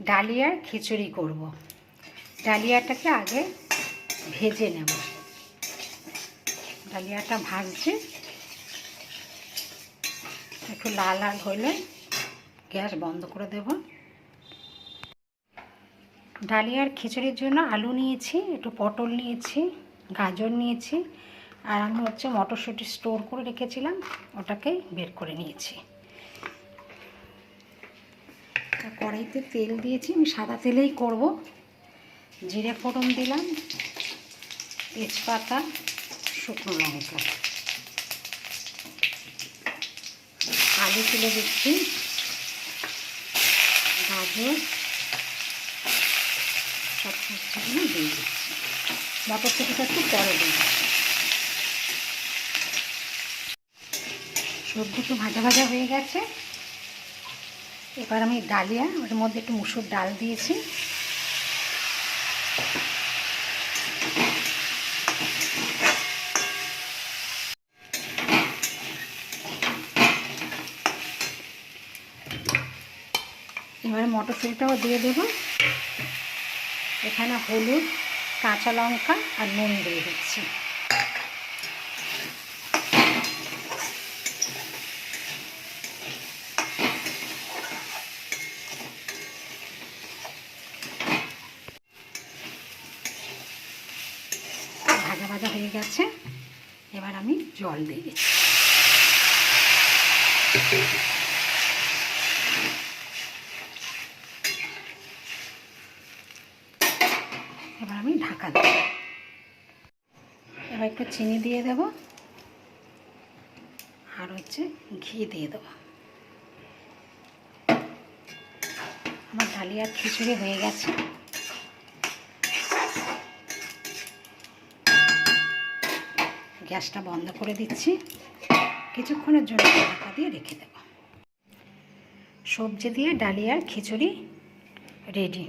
ডালিয়ার খিচুড়ি করব। ডালিয়াটাকে আগে ভেজে নেব। ডালিয়াটা ভাজছে, একটু লাল লাল হলে গ্যাস বন্ধ করে দেব। ডালিয়ার খিচুড়ির জন্য আলু নিয়েছি, একটু পটল নিয়েছি, গাজর নিয়েছি, আর আমি মটরশুঁটি স্টোর করে রেখেছিলাম, ওটাকে বের করে নিয়েছি। কড়াইতে তেল দিয়েছি, আমি সাদা তেলেই করব। জিরে ফোড়ন দিলাম, তেজপাতা, শুকনো লঙ্কা, আলু তুলে দিচ্ছি, গাজর, সব সবজিগুলো দিয়ে দিচ্ছি। মটরশুঁটিটা একটু পরে দিয়ে দিচ্ছি। সবজি একটু ভাজা ভাজা হয়ে গেছে। এবার আমি ডালিয়া, ওর মধ্যে একটু মুসুর ডাল দিয়েছি, এবারে মটরশুঁটিটাও দিয়ে দেব। এখানে হলুদ, কাঁচা লঙ্কা আর নুন দিয়ে দিচ্ছি। ভাজা ভাজা হয়ে গেছে, এবার আমি জল দিয়ে দিচ্ছি। এবার আমি ঢাকা দেব। এবার একটু চিনি দিয়ে দেব, আর ঘি দিয়ে দেবো। আমার ডালিয়ার খিচুড়ি হয়ে গেছে। গ্যাসটা বন্ধ করে দিচ্ছি, কিছুক্ষণের জন্য ঢাকা দিয়ে রেখে দেব। সবজি দিয়ে ডালিয়ার খিচুড়ি রেডি।